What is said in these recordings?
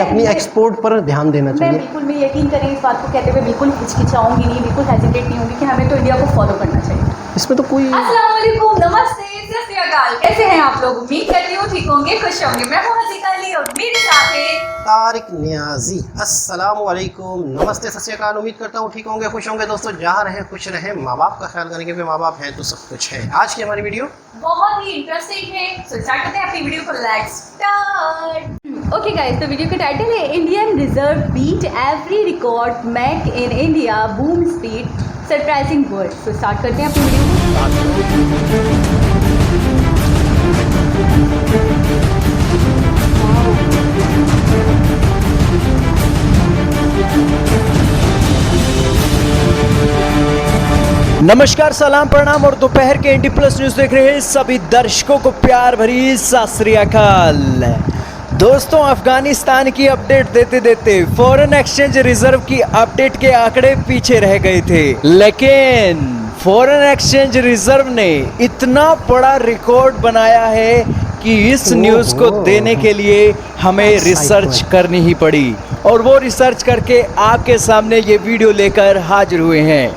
अपनी एक्सपोर्ट पर ध्यान देना चाहिए। मैं यकीन करें इस बात को कहते हुए बिल्कुल हिचकिचाऊंगी नहीं, बिल्कुल हेजिटेट नहीं होंगी कि हमें तो इंडिया को फॉलो करना चाहिए। इसमें तो कोई अस्सलाम वालेकुम, नमस्ते, सत श्री अकाल, कैसे हैं आप लोग? उम्मीद करती हूँ ठीक होंगे, खुश होंगे। मैं हूँ हसीका अली और मेरे साथ है तारिक नियाजी। अस्सलाम वालेकुम, नमस्ते, सत श्री अकाल। उम्मीद करता हूँ ठीक होंगे, खुश होंगे। दोस्तों जहाँ रहें खुश रहें, माँ बाप का ख्याल करेंगे, फिर माँ बाप हैं तो सब कुछ है। आज की हमारी वीडियो बहुत ही इंटरेस्टिंग है, सो स्टार्ट करते हैं अपनी वीडियो को। Let's start. ओके गाइस, तो वीडियो का टाइटल है Indian reserve beat every record make in India, boom speed surprising word. So start करते हैं अपनी वीडियो। नमस्कार, सलाम, प्रणाम और दोपहर के NT प्लस न्यूज़ देख रहे हैं सभी दर्शकों को प्यार भरी सत श्री अकाल। दोस्तों, अफगानिस्तान की अपडेट देते देते फॉरेन एक्सचेंज रिजर्व की अपडेट के आंकड़े पीछे रह गए थे, लेकिन फॉरेन एक्सचेंज रिजर्व ने इतना बड़ा रिकॉर्ड बनाया है कि इस न्यूज़ को देने के लिए हमें रिसर्च करनी ही पड़ी, और वो रिसर्च करके आपके सामने ये वीडियो लेकर हाजिर हुए हैं।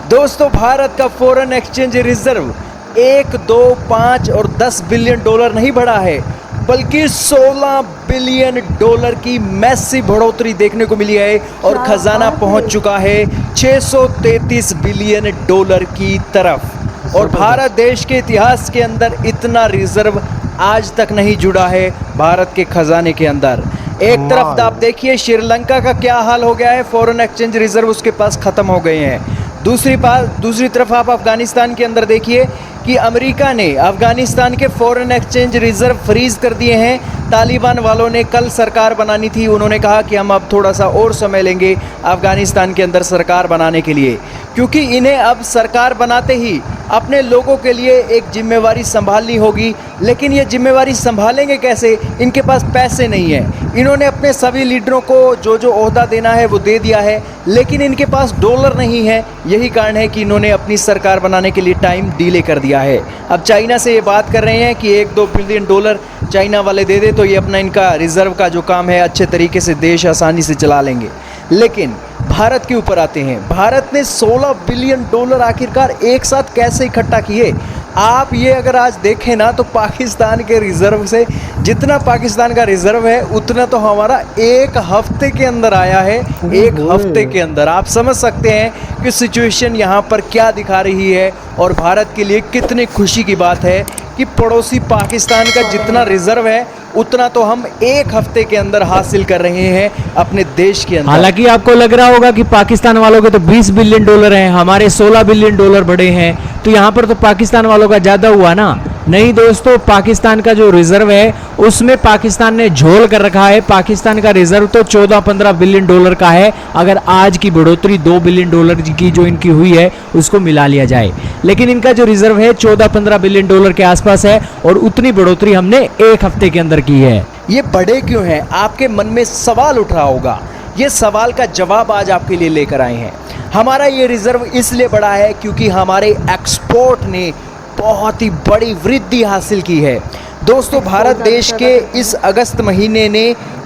दोस्तों, भारत का फॉरेन एक्सचेंज रिजर्व 1, 2, 5 और 10 बिलियन डॉलर नहीं बढ़ा है, बल्कि 16 बिलियन डॉलर की मैसिव बढ़ोतरी देखने को मिली है और खजाना पहुंच चुका है 633 बिलियन डॉलर की तरफ। और भारत देश के इतिहास के अंदर इतना रिजर्व आज तक नहीं जुड़ा है भारत के खजाने के अंदर। एक तरफ आप देखिए श्रीलंका का क्या हाल हो गया है, फॉरेन एक्सचेंज रिजर्व उसके पास खत्म हो गए हैं। दूसरी तरफ आप अफगानिस्तान के अंदर देखिए कि अमेरिका ने अफगानिस्तान के फॉरेन एक्सचेंज रिजर्व फ्रीज कर दिए हैं। तालिबान वालों ने कल सरकार बनानी थी, उन्होंने कहा कि हम अब थोड़ा सा और समय लेंगे अफगानिस्तान के अंदर सरकार बनाने के लिए, क्योंकि इन्हें अब सरकार बनाते ही अपने लोगों के लिए एक जिम्मेवारी संभालनी होगी। लेकिन ये जिम्मेवारी संभालेंगे कैसे? इनके पास पैसे नहीं है। इन्होंने अपने सभी लीडरों को जो जो ओहदा देना है वो दे दिया है, लेकिन इनके पास डॉलर नहीं है। यही कारण है कि इन्होंने अपनी सरकार बनाने के लिए टाइम डिले कर दिया है। अब चाइना से ये बात कर रहे हैं कि 1-2 बिलियन डॉलर चाइना वाले दे दे तो ये अपना इनका रिजर्व का जो काम है अच्छे तरीके से देश आसानी से चला लेंगे। लेकिन भारत के ऊपर आते हैं। भारत ने 16 बिलियन डॉलर आखिरकार एक साथ कैसे इकट्ठा किए? आप ये अगर आज देखें ना, तो पाकिस्तान के रिजर्व से जितना पाकिस्तान का रिजर्व है उतना तो हमारा एक हफ्ते के अंदर आया है। एक हफ्ते के अंदर आप समझ सकते हैं कि सिचुएशन यहाँ पर क्या दिखा रही है, और भारत के लिए कितनी खुशी की बात है कि पड़ोसी पाकिस्तान का जितना रिजर्व है उतना तो हम एक हफ्ते के अंदर हासिल कर रहे हैं अपने देश के अंदर। हालांकि आपको लग रहा होगा कि पाकिस्तान वालों के तो 20 बिलियन डॉलर हैं, हमारे 16 बिलियन डॉलर बढ़े हैं, तो यहाँ पर तो पाकिस्तान वालों का ज़्यादा हुआ ना। नहीं दोस्तों, पाकिस्तान का जो रिजर्व है उसमें पाकिस्तान ने झोल कर रखा है। पाकिस्तान का रिजर्व तो 14-15 बिलियन डॉलर का है, अगर आज की बढ़ोतरी 2 बिलियन डॉलर की जो इनकी हुई है उसको मिला लिया जाए। लेकिन इनका जो रिजर्व है 14-15 बिलियन डॉलर के आसपास है, और उतनी बढ़ोतरी हमने एक हफ्ते के अंदर की है। ये बढ़े क्यों हैं? आपके मन में सवाल उठ रहा होगा। ये सवाल का जवाब आज आपके लिए लेकर आए हैं। हमारा ये रिजर्व इसलिए बढ़ा है क्योंकि हमारे एक्सपोर्ट ने बहुत ही बड़ी वृद्धि हासिल की है। दोस्तों, भारत देश के इस अगस्त महीने ने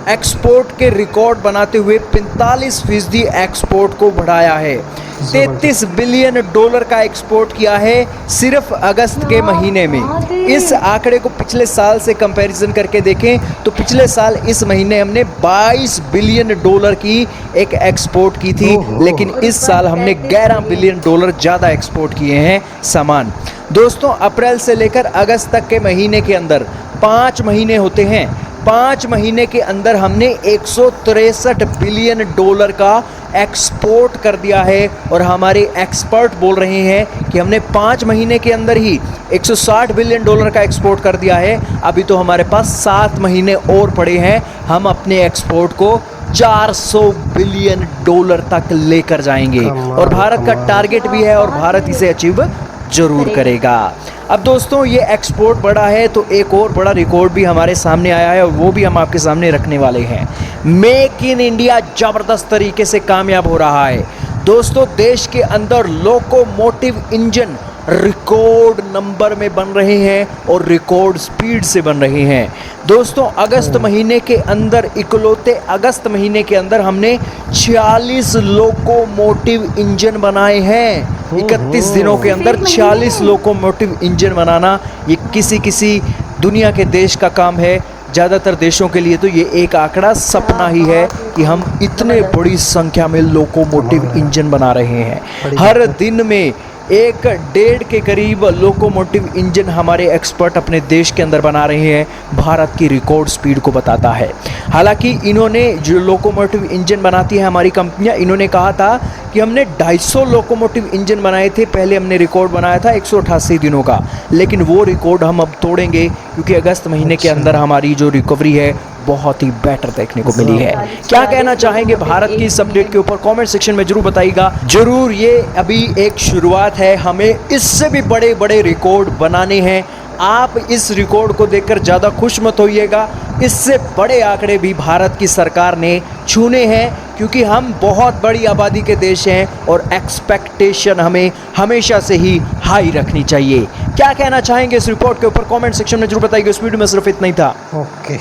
एक्सपोर्ट के रिकॉर्ड बनाते हुए 45% एक्सपोर्ट को बढ़ाया है। 33 बिलियन डॉलर का एक्सपोर्ट किया है सिर्फ अगस्त के महीने में। इस आंकड़े को पिछले साल से कंपैरिजन करके देखें तो पिछले साल इस महीने हमने 22 बिलियन डॉलर की एक एक्सपोर्ट की थी, लेकिन इस साल हमने 11 बिलियन डॉलर ज़्यादा एक्सपोर्ट किए हैं सामान। दोस्तों, अप्रैल से लेकर अगस्त तक के महीने के अंदर 5 महीने होते हैं। 5 महीने के अंदर हमने 163 बिलियन डॉलर का एक्सपोर्ट कर दिया है, और हमारे एक्सपर्ट बोल रहे हैं कि हमने 5 महीने के अंदर ही 160 बिलियन डॉलर का एक्सपोर्ट कर दिया है। अभी तो हमारे पास 7 महीने और पड़े हैं, हम अपने एक्सपोर्ट को 400 बिलियन डॉलर तक लेकर जाएंगे, और भारत का टारगेट भी है और भारत इसे अचीव जरूर करेगा। अब दोस्तों, ये एक्सपोर्ट बढ़ा है तो एक और बड़ा रिकॉर्ड भी हमारे सामने आया है, और वो भी हम आपके सामने रखने वाले हैं। मेक इन इंडिया ज़बरदस्त तरीके से कामयाब हो रहा है। दोस्तों, देश के अंदर लोकोमोटिव इंजन रिकॉर्ड नंबर में बन रहे हैं और रिकॉर्ड स्पीड से बन रहे हैं। दोस्तों अगस्त महीने के अंदर, इकलौते अगस्त महीने के अंदर हमने 46 लोकोमोटिव इंजन बनाए हैं। 31 दिनों के अंदर 46 लोकोमोटिव इंजन बनाना ये किसी दुनिया के देश का काम है। ज़्यादातर देशों के लिए तो ये एक आंकड़ा सपना ही है कि हम इतने बड़ी संख्या में लोकोमोटिव इंजन बना रहे हैं। हर दिन में 1.5 के करीब लोकोमोटिव इंजन हमारे एक्सपर्ट अपने देश के अंदर बना रहे हैं। भारत की रिकॉर्ड स्पीड को बताता है। हालांकि इन्होंने जो लोकोमोटिव इंजन बनाती है हमारी कंपनियां, इन्होंने कहा था कि हमने 250 लोकोमोटिव इंजन बनाए थे। पहले हमने रिकॉर्ड बनाया था 188 दिनों का, लेकिन वो रिकॉर्ड हम अब तोड़ेंगे क्योंकि अगस्त महीने के अंदर हमारी जो रिकवरी है बहुत ही बेटर देखने को मिली है। क्या कहना चाहेंगे भारत की इस अपडेट के ऊपर कमेंट सेक्शन में जरूर बताइएगा। जरूर, ये अभी एक शुरुआत है, हमें इससे भी बड़े बड़े रिकॉर्ड बनाने हैं। आप इस रिकॉर्ड को देखकर ज़्यादा खुश मत होइएगा, इससे बड़े आंकड़े भी भारत की सरकार ने छूने हैं क्योंकि हम बहुत बड़ी आबादी के देश हैं और एक्सपेक्टेशन हमें हमेशा से ही हाई रखनी चाहिए। क्या कहना चाहेंगे इस रिपोर्ट के ऊपर कमेंट सेक्शन में जरूर बताइएगा। इस वीडियो में सिर्फ इतना ही था। ओके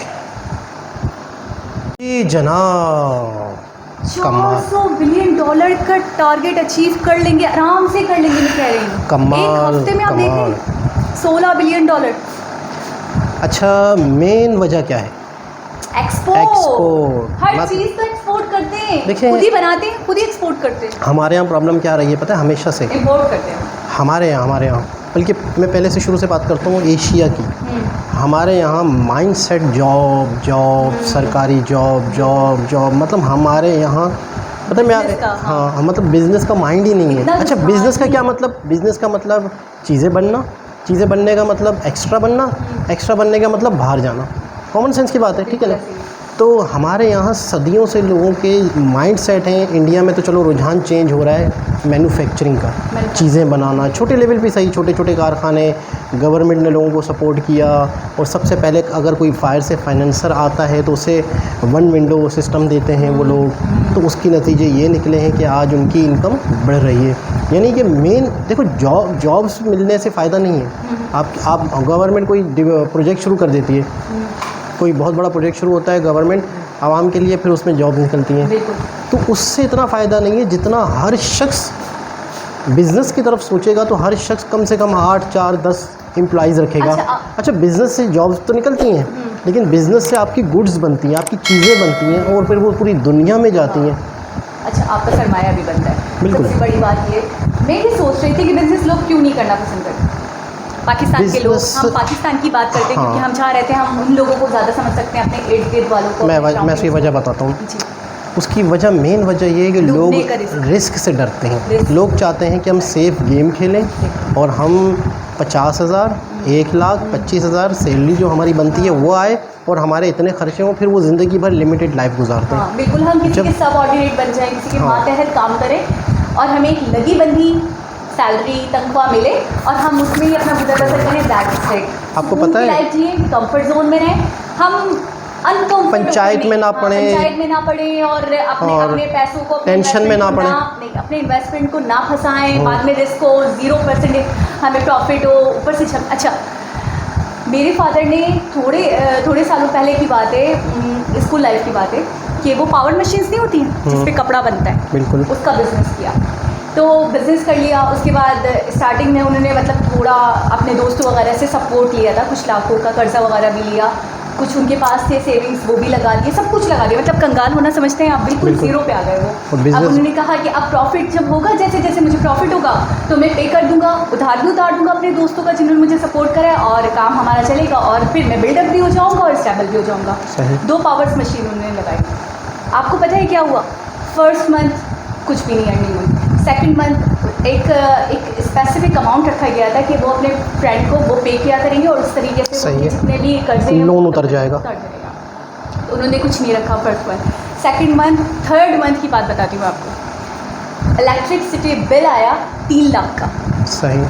जी जनाब, कमाल। $400 बिलियन का टारगेट अचीव कर लेंगे, आराम से कर लेंगे। मैं कह रही हूँ कमाल, एक हफ्ते में आप देख कमाल। लें $16 बिलियन। अच्छा, मेन वजह क्या है? एक्सपोर्ट। हर चीज़ तो एक्सपोर्ट करते हैं, देखिए, खुद ही बनाते हैं, खुद ही एक्सपोर्ट करते हैं। हमारे यहाँ प्रॉब्लम क्या रही है पता है? हमेशा से इम्पोर्ट करते हैं हमारे यहाँ बल्कि मैं पहले से शुरू से बात करता हूँ एशिया की। हमारे यहाँ माइंडसेट जॉब, सरकारी जॉब, मतलब हमारे यहाँ मतलब हाँ मतलब बिज़नेस का माइंड ही नहीं है। अच्छा, बिज़नेस का क्या मतलब? बिज़नेस का मतलब चीज़ें बनने का मतलब एक्स्ट्रा बनने का मतलब बाहर जाना। कॉमन सेंस की बात है, ठीक है ना? तो हमारे यहाँ सदियों से लोगों के माइंड सेट हैं। इंडिया में तो चलो रुझान चेंज हो रहा है मैन्युफैक्चरिंग का, चीज़ें बनाना, छोटे लेवल पे सही, छोटे छोटे कारखाने। गवर्नमेंट ने लोगों को सपोर्ट किया और सबसे पहले अगर कोई फायर से फाइनेंसर आता है तो उसे 1 विंडो सिस्टम देते हैं वो लोग। तो उसके नतीजे ये निकले हैं कि आज उनकी इनकम बढ़ रही है। यानी कि मेन देखो, जॉब्स मिलने से फ़ायदा नहीं है। आप गवर्नमेंट कोई प्रोजेक्ट शुरू कर देती है, कोई बहुत बड़ा प्रोजेक्ट शुरू होता है गवर्नमेंट आवाम के लिए, फिर उसमें जॉब निकलती हैं, तो उससे इतना फ़ायदा नहीं है जितना हर शख्स बिज़नेस की तरफ सोचेगा। तो हर शख्स कम से कम 8, 4, 10 एम्प्लॉइज़ रखेगा। अच्छा, बिज़नेस से जॉब्स तो निकलती हैं, लेकिन बिज़नेस से आपकी गुड्स बनती हैं, आपकी चीज़ें बनती हैं और फिर वो पूरी दुनिया में जाती हैं। अच्छा, आपका सरमाया भी बनता है। बिल्कुल। सबसे बड़ी बात ये, मैं भी सोच रही थी कि बिज़नेस लोग क्यों नहीं करना पसंद करते। पाकिस्तान के लोग, हम पाकिस्तान की बात करते हैं क्योंकि हम जहाँ रहते हैं, हम उन लोगों को ज़्यादा समझ सकते हैं, अपने इर्द गिर्द वालों को। मैं उसकी वजह बताता हूँ। उसकी वजह, मेन वजह ये है कि लोग रिस्क से डरते हैं। लोग चाहते हैं कि हम सेफ़ गेम खेलें और हम 50,000, 1 लाख, 25,000 सैलरी जो हमारी बनती है वो आए और हमारे इतने खर्चे हों, फिर वो ज़िंदगी भर लिमिटेड लाइफ गुजारते हैं। बिल्कुल, हम किसी के सबऑर्डिनेट बन जाएं, किसी के मातहत काम करें और हमें एक लगी बंदी सैलरी तनख्वाह मिले और हम उसमें ही अपना गुजर बसर करें। That's it. आपको पता है, लाइफ जिए, कंफर्ट जोन में रहें, हम पंचायत में ना पड़े और अपने पैसों को टेंशन में ना पड़े, अपने इन्वेस्टमेंट को ना फंसाएं। बाद में रिस्क हो, 0% हमें प्रॉफिट हो, ऊपर से अच्छा, मेरे फादर ने थोड़े सालों पहले की बात है, स्कूल लाइफ की बात है, कि वो पावर मशीन्स नहीं होती हैं जिस पे कपड़ा बनता है, बिल्कुल उसका बिजनेस किया। तो बिज़नेस कर लिया, उसके बाद स्टार्टिंग में उन्होंने मतलब थोड़ा अपने दोस्तों वगैरह से सपोर्ट लिया था, कुछ लाखों का कर्जा वगैरह भी लिया, कुछ उनके पास थे सेविंग्स, वो भी लगा दिए, सब कुछ लगा दिया। मतलब कंगाल होना समझते हैं आप, बिल्कुल ज़ीरो पे आ गए वो। अब उन्होंने कहा कि अब प्रॉफिट जब होगा, जैसे जैसे मुझे प्रॉफिट होगा तो मैं पे कर दूंगा, उधार भी उतार दूंगा अपने दोस्तों का जिन्होंने मुझे सपोर्ट करा, और काम हमारा चलेगा और फिर मैं बिल्डअप भी हो जाऊँगा और स्टेबल भी हो जाऊँगा। 2 पावर्स मशीन उन्होंने लगाई। आपको पता है क्या हुआ? फर्स्ट मंथ कुछ भी नहीं अर्निंग हुई। सेकंड मंथ एक स्पेसिफिक अमाउंट रखा गया था कि वो अपने फ्रेंड को वो पे किया करेंगे और उस तरीके से वो जितने भी कर्जे लोन उतर जाएगा। तो उन्होंने कुछ नहीं रखा first month. Second month, third month की बात बताती हूँ आपको, इलेक्ट्रिसिटी बिल आया 3 लाख का। सही।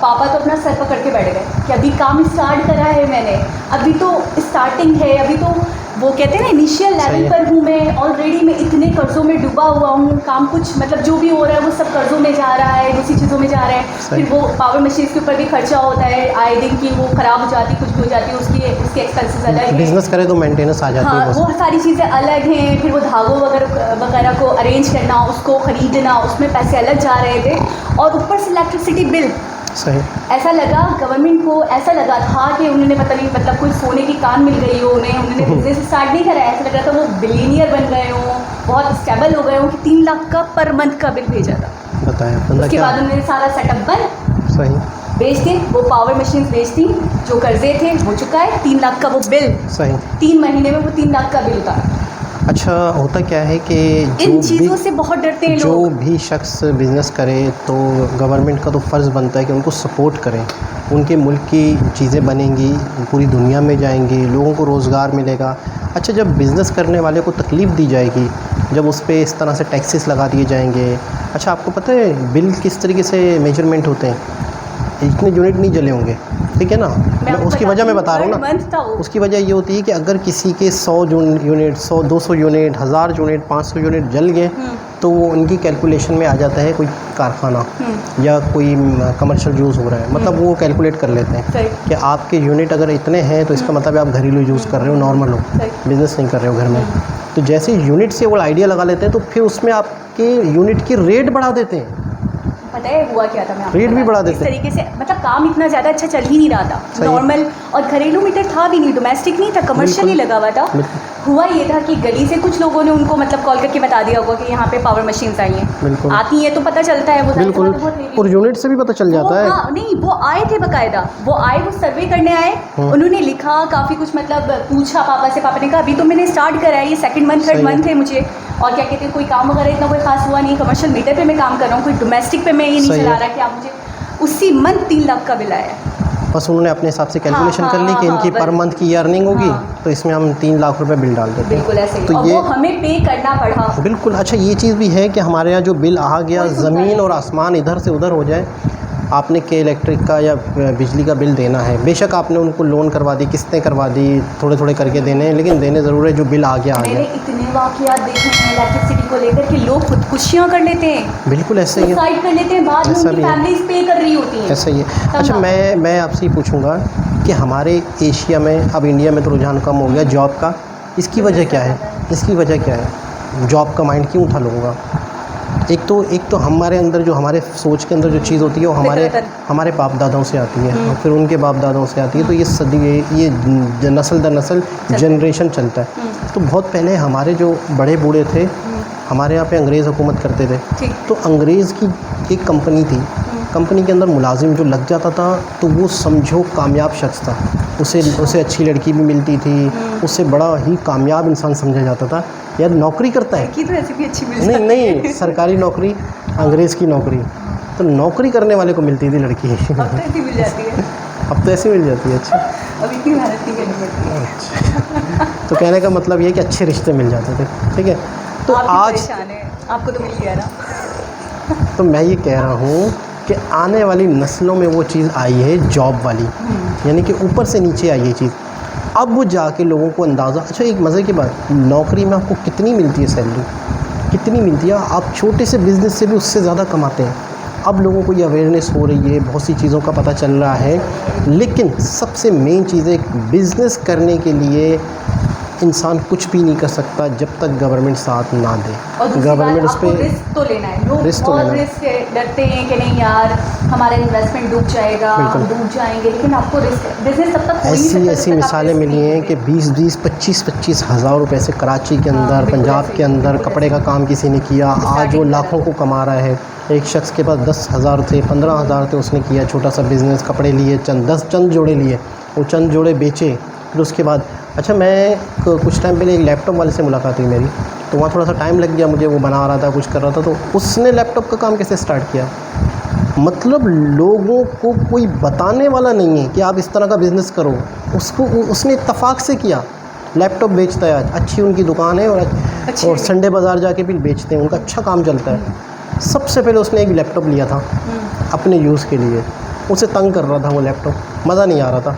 पापा तो अपना सर पकड़ के बैठ गए कि अभी काम स्टार्ट करा है मैंने, अभी तो स्टार्टिंग है, अभी तो वो कहते हैं ना इनिशियल सही लेवल है। पर हूँ मैं, ऑलरेडी मैं इतने कर्जों में डूबा हुआ हूँ, काम कुछ मतलब जो भी हो रहा है वो सब कर्जों में जा रहा है, दूसरी चीज़ों में जा रहा है। सही। फिर वो पावर मशीन के ऊपर भी खर्चा होता है आए दिन की, वो ख़राब हो जाती, कुछ भी हो जाती है, उसके एक्सपेंसेस अलग हैं। बिजनेस करे तो मेंटेनेंस आ जाती है हाँ, बहुत। वो सारी चीज़ें अलग हैं। फिर वो धागों वगैरह को अरेंज करना, उसको ख़रीदना, उसमें पैसे अलग जा रहे थे, और ऊपर से इलेक्ट्रिसिटी बिल। सही। ऐसा लगा गवर्नमेंट को, ऐसा लगा था कि उन्होंने पता नहीं मतलब कोई सोने की कान मिल गई हो उन्होंने बिजनेस स्टार्ट नहीं करा, ऐसा लग रहा था वो बिलियनियर बन गए हों, बहुत स्टेबल हो गए हों कि 3 लाख का पर मंथ का बिल भेजा था। बताया बंदा उसके क्या। बाद उन्होंने सारा सेटअप बंद, सही बेच दी वो पावर मशीन्स, बेच दी, जो कर्जे थे हो चुका है, 3 लाख का वो बिल, सही। 3 महीने में वो 3 लाख का बिल उतारा। अच्छा होता क्या है कि इन चीज़ों से बहुत डरते हैं जो लोग। भी शख्स बिज़नेस करे तो गवर्नमेंट का तो फ़र्ज़ बनता है कि उनको सपोर्ट करें, उनके मुल्क की चीज़ें बनेंगी, पूरी दुनिया में जाएंगी, लोगों को रोज़गार मिलेगा। अच्छा जब बिज़नेस करने वाले को तकलीफ़ दी जाएगी, जब उस पर इस तरह से टैक्सेस लगा दिए जाएंगे। अच्छा आपको पता है बिल किस तरीके से मेजरमेंट होते हैं, इतने यूनिट नहीं जले होंगे, ठीक है ना। मैं आपको उसकी वजह मैं बता रहा हूँ per month था ना, वो। उसकी वजह ये होती है कि अगर किसी के 100 यूनिट 100 200 यूनिट 1000 यूनिट 500 यूनिट जल गए तो वो उनकी कैलकुलेशन में आ जाता है कोई कारखाना या कोई कमर्शियल यूज़ हो रहा है, मतलब वो कैलकुलेट कर लेते हैं सही। कि आपके यूनिट अगर इतने हैं तो इसका मतलब है आप घरेलू यूज़ कर रहे हो, नॉर्मल हो, सही। बिज़नेस नहीं कर रहे हो घर में। तो जैसे यूनिट से वो आइडिया लगा लेते हैं तो फिर उसमें आपके यूनिट की रेट बढ़ा देते हैं। पता है हुआ क्या था, मैं आपको रेट भी बताती बढ़ा हूँ। इस देते हैं। तरीके से मतलब काम इतना ज़्यादा अच्छा चल ही नहीं रहा था, सही। नॉर्मल, और घरेलू मीटर था भी नहीं, डोमेस्टिक नहीं था, कमर्शियल ही बिल्कुल। लगा हुआ था। बिल्कुल। हुआ ये था कि गली से कुछ लोगों ने उनको मतलब कॉल करके बता दिया होगा कि यहाँ पे पावर मशीन्स आई हैं, बिल्कुल। आती हैं तो पता चलता है, वो बिल्कुल, बहुत heavy और यूनिट से भी पता चल जाता है। हाँ, नहीं वो आए थे बकायदा, वो आए, वो सर्वे करने आए, उन्होंने लिखा काफ़ी कुछ, मतलब पूछा पापा से, पापा ने कहा अभी तो मैंने स्टार्ट करा है, ये सेकंड मंथ थर्ड सही। मंथ है मुझे, और क्या कहते हैं कोई काम वगैरह इतना कोई खास हुआ नहीं, कमर्शियल मीटर पे मैं काम कर रहा हूँ, कोई डोमेस्टिक पे मैं ये नहीं सही चला है। रहा कि आप मुझे, उसी मंथ 3 लाख का बिल आया। बस उन्होंने अपने हिसाब से कैलकुलेशन हाँ, कर ली कि हाँ, इनकी हाँ, पर मंथ की अर्निंग होगी, हाँ। तो इसमें हम 3 लाख रुपए बिल डाल देते हैं। बिल्कुल ऐसे ही, तो और ये वो हमें पे करना पड़ा। बिल्कुल। अच्छा ये चीज़ भी है कि हमारे यहाँ जो बिल आ गया, कोई सुनता ज़मीन नहीं। और आसमान इधर से उधर हो जाए, आपने के इलेक्ट्रिक का या बिजली का बिल देना है, बेशक आपने उनको लोन करवा दी, किस्तें करवा दी, थोड़े थोड़े करके देने हैं, लेकिन देने ज़रूर है, जो बिल आ गया आ मैंने गया। इतने वाक़यात देखे हैं इलेक्ट्रिसिटी को लेकर कि लोग खुदकुशियाँ कर लेते हैं, बिल्कुल ऐसे ही है, सुसाइड कर लेते हैं, बाद में ऐसा उनकी भी है। फैमिलीज पे कर रही होती हैं। ऐसा ही है। अच्छा समझा। मैं आपसे ये पूछूंगा कि हमारे एशिया में, अब इंडिया में तो रुझान कम हो गया जॉब का, इसकी वजह क्या है? इसकी वजह क्या है? जॉब का माइंड क्यों था लोगों का? एक तो हमारे अंदर जो, हमारे सोच के अंदर जो चीज़ होती है वो हमारे बाप दादाओं से आती है, और फिर उनके बाप दादाओं से आती है, तो ये सदी, ये नस्ल दर नस्ल जनरेशन चलता है। तो बहुत पहले हमारे जो बड़े बूढ़े थे, हमारे यहाँ पे अंग्रेज़ हुकूमत करते थे, ठीक। तो अंग्रेज़ की एक कंपनी थी, कंपनी के अंदर मुलाजिम जो लग जाता था तो वो समझो कामयाब शख्स था, उसे अच्छी लड़की भी मिलती थी, उससे बड़ा ही कामयाब इंसान समझा जाता था। यार नौकरी करता है, की तो ऐसी भी अच्छी मिल नहीं नहीं, सरकारी नौकरी, अंग्रेज़ की नौकरी, तो नौकरी करने वाले को मिलती थी लड़की। अब तो ऐसी मिल जाती है, अब तो ऐसी मिल जाती है। अच्छा, अब इतनी मेहनत नहीं करनी पड़ती है। तो कहने का मतलब ये है कि अच्छे रिश्ते मिल जाते थे, ठीक है। तो आप भी आज परेशान हैं, आपको तो मिल गया ना। तो मैं ये कह रहा हूँ कि आने वाली नस्लों में वो चीज़ आई है जॉब वाली, यानी कि ऊपर से नीचे आई ये चीज़। अब वो जाके लोगों को अंदाज़ा, अच्छा एक मज़े की बात, नौकरी में आपको कितनी मिलती है सैलरी, कितनी मिलती है? आप छोटे से बिज़नेस से भी उससे ज़्यादा कमाते हैं। अब लोगों को ये अवेयरनेस हो रही है, बहुत सी चीज़ों का पता चल रहा है, लेकिन सबसे मेन चीज़ है, बिज़नेस करने के लिए इंसान कुछ भी नहीं कर सकता जब तक गवर्नमेंट साथ ना और दे। दूसरी गवर्नमेंट बात, उस आपको पर रिस्क तो लेना है, लोग रिस्क तो बहुत लेना है। रिस्क है, डरते हैं कि नहीं यार हमारा इन्वेस्टमेंट डूब जाएगा, हम बिल्कुल। डूब जाएंगे, लेकिन आपको रिस्क, बिजनेस तब तक हो ही नहीं सकता ऐसी जब तक आप मिसालें risk मिली नहीं हैं लेते। कि 20-20, 25-25 हज़ार रुपए से कराची के अंदर, बिल्कुल पंजाब ऐसे के ही, अंदर बिल्कुल कपड़े का ऐसे काम किसी ने किया, आज Starting वो में लाखों को कमा रहा है। एक शख्स के पास 10,000 थे, 15,000 थे, उसने किया छोटा सा बिज़नेस, कपड़े लिए, चंद जोड़े लिए, वो चंद जोड़े बेचे, फिर उसके बाद, अच्छा मैं कुछ टाइम पहले एक लैपटॉप वाले से मुलाकात हुई मेरी, तो वहाँ थोड़ा सा टाइम लग गया मुझे, वो बना रहा था, कुछ कर रहा था, तो उसने लैपटॉप का काम कैसे स्टार्ट किया? मतलब लोगों को कोई बताने वाला नहीं है कि आप इस तरह का बिज़नेस करो, उसने इत्तफाक से किया, लैपटॉप बेचता है आज, अच्छी उनकी दुकान है, और संडे बाज़ार जाके भी बेचते हैं, उनका अच्छा काम चलता है। सबसे पहले उसने एक लैपटॉप लिया था अपने यूज़ के लिए, उसे तंग कर रहा था वो लैपटॉप, मज़ा नहीं आ रहा था,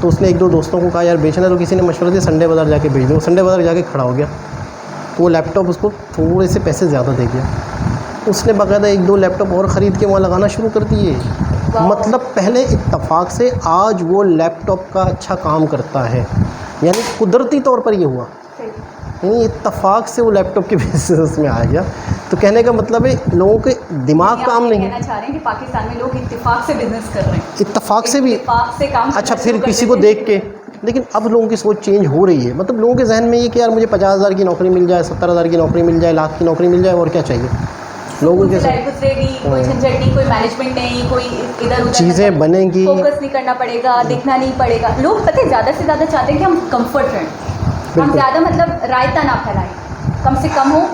तो उसने एक दो दोस्तों को कहा यार बेचना है, तो किसी ने मशवरा दिया संडे बाज़ार जाके बेच दो। संडे बाज़ार जाके खड़ा हो गया, तो वो लैपटॉप उसको थोड़े से पैसे ज़्यादा दे गया। उसने बाकायदा एक दो लैपटॉप और ख़रीद के वहाँ लगाना शुरू कर दिए। मतलब पहले इत्तफाक से आज वो लैपटॉप का अच्छा काम करता है, यानी कुदरती तौर पर ये हुआ, यानी इत्तफाक से वो लैपटॉप के बिजनेस में आ गया। तो कहने का मतलब है लोगों के दिमाग काम नहीं है। कहना चाह रहे हैं कि पाकिस्तान में लोग इत्तेफाक से बिजनेस कर रहे हैं, इत्तफाक से भी इत्तेफाक से काम अच्छा, करना फिर शुरू किसी कर को देते देख के, लेकिन अब लोगों की सोच चेंज हो रही है। मतलब लोगों के जहन में ये कि यार मुझे 50,000 की नौकरी मिल जाए, 70,000 की नौकरी मिल जाए, लाख की नौकरी मिल जाए, और क्या चाहिए लोगों के लाइफ गुजरेगी, कोई झंझट नहीं, कोई मैनेजमेंट नहीं, कोई इधर उधर चीज़ें बनेंगी। फोकस नहीं करना पड़ेगा, देखना नहीं पड़ेगा। लोग पता है ज़्यादा से ज़्यादा चाहते हैं कि हम कंफर्ट रहें, हम बिल्कुल। ज़्यादा मतलब रायता ना फैलाएं, कम से कम हो,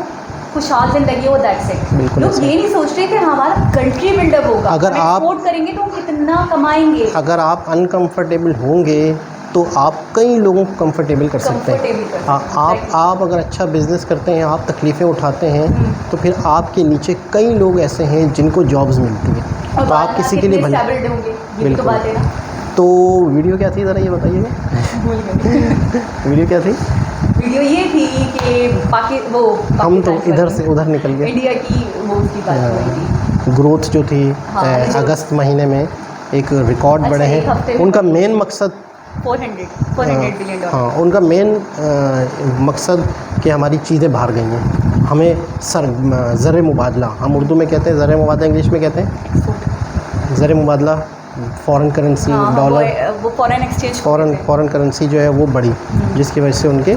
खुशहाल जिंदगी हो, दैट्स इट। बिल्कुल लोग ऐसा। ये नहीं सोच रहे कि हमारा कंट्री बिल्डअप होगा, अगर हम आप- एक्सपोर्ट करेंगे तो हम कितना कमाएंगे, अगर आप अनकंफर्टेबल होंगे तो आप कई लोगों को कंफर्टेबल कर सकते हैं। कंफर्टेबल कर हाँ, सकते हैं। आप अगर अच्छा बिज़नेस करते हैं, आप तकलीफ़ें उठाते हैं, तो फिर आपके नीचे कई लोग ऐसे हैं जिनको जॉब्स मिलती हैं, और तो बाद आप में किसी के कितने लिए भले। established होंगे, ये भी तो बिल्कुल। बात है ना। तो वीडियो क्या थी ज़रा ये बताइएगा। भूल गए। वीडियो क्या थी? वीडियो ये थी कि हम तो पाकिस्तान इधर से उधर निकल गए। इंडिया की वो उसकी बात हो रही थी। ग्रोथ जो थी हाँ, जो- अगस्त महीने में एक रिकॉर्ड अच्छा, बढ़े एक हफ्ते हैं। में उनका बढ़े। मेन मकसद 400 बिलियन डॉलर। हाँ, उनका मेन मकसद कि हमारी चीज़ें बाहर गई हैं, हमें ज़र मुबादला, हम उर्दू में कहते हैं ज़र मुबादला, इंग्लिश में कहते हैं ज़र मुबादला, फॉरेन करेंसी, हाँ, डॉलर, वो फॉरेन एक्सचेंज फॉरेन करेंसी जो है वो बढ़ी, जिसकी वजह से उनके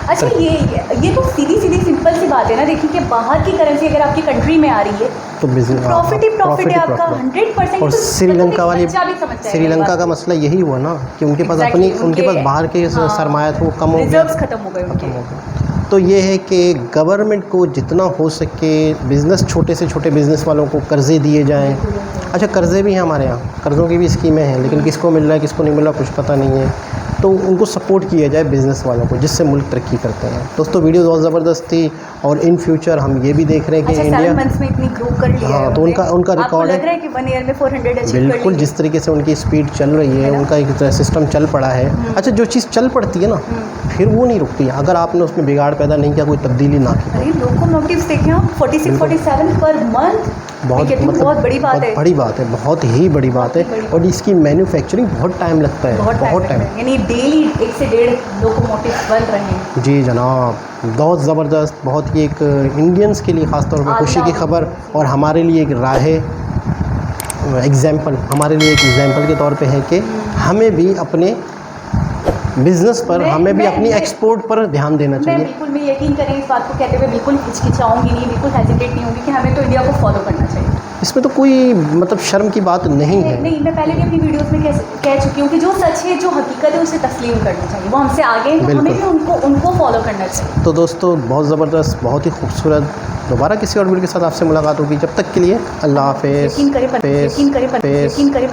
अच्छा ये तो सीधी सिंपल सी बात है ना। देखिए कि बाहर की करेंसी अगर आपकी कंट्री में आ रही है तो बिजनेस प्रॉफिट ही प्रॉफिट है आपका 100%। और श्रीलंका वाली श्रीलंका श्रीलंका का मसला यही हुआ ना कि उनके पास Exactly, उनके पास बाहर के हाँ, सरमाया था वो कम हो गया, रिजर्व्स खत्म हो गए उनके। तो ये है कि गवर्नमेंट को जितना हो सके बिज़नेस, छोटे से छोटे बिज़नेस वालों को कर्ज़े दिए जाएं। अच्छा, कर्ज़े भी हैं हमारे यहाँ, कर्ज़ों की भी स्कीमें हैं, लेकिन किसको मिल रहा है किसको नहीं मिल रहा कुछ पता नहीं है। तो उनको सपोर्ट किया जाए बिज़नेस वालों को, जिससे मुल्क तरक्की करते हैं। दोस्तों वीडियो बहुत ज़बरदस्त थी, और इन फ्यूचर हम ये भी देख रहे हैं कि अच्छा, इंडिया 7 मंथ्स में इतनी ग्रो कर लिया हाँ, है तो उन्होंने। उनका आपको रिकॉर्ड लग रहा है कि 1 ईयर में 400 अचीव कर बिल्कुल, लेंगे? जिस तरीके से उनकी स्पीड चल रही है, उनका एक सिस्टम चल पड़ा है। अच्छा, जो चीज़ चल पड़ती है ना, फिर वो नहीं रुकती अगर आपने उसमें बिगाड़ पैदा नहीं किया, कोई तब्दीली ना की। अरे लोकोमोटिव्स देखें आप, 46-47 पर मंथ, बहुत मतलब बहुत बड़ी बात है। बड़ी बात है, बहुत ही बड़ी बात है। और इसकी मैन्युफैक्चरिंग बहुत टाइम लगता है, बहुत टाइम। यानी डेली 1 से 1.5 लोकोमोटिव्स बन रहे हैं। जी जनाब, बहुत ज़बरदस्त, बहुत ही एक इंडियंस के लिए ख़ास तौर पर खुशी की खबर, और हमारे लिए एक राह एग्ज़ाम्पल, हमारे लिए एक एग्ज़ाम्पल के तौर पे है कि हमें भी अपने बिज़नेस पर, हमें भी अपनी एक्सपोर्ट पर ध्यान देना चाहिए। मैं यकीन करें इस बात को कहते हुए बिल्कुल हिचकिचाऊंगी नहीं, बिल्कुल हेजिटेट नहीं होंगी कि हमें तो इंडिया को फॉलो करना चाहिए। इसमें तो कोई मतलब शर्म की बात नहीं है। नहीं, मैं पहले भी अपनी वीडियोस में कह चुकी हूँ कि जो सच है, जो हकीकत है, उसे तस्लीम करना चाहिए। वो हमसे आगे हैं तो हमें भी उनको फॉलो करना चाहिए। तो दोस्तों बहुत ज़बरदस्त, बहुत ही खूबसूरत, दोबारा किसी और वीडियो के साथ आपसे मुलाकात होगी। जब तक के लिए अल्लाह हाफ़िज़। यकीन करें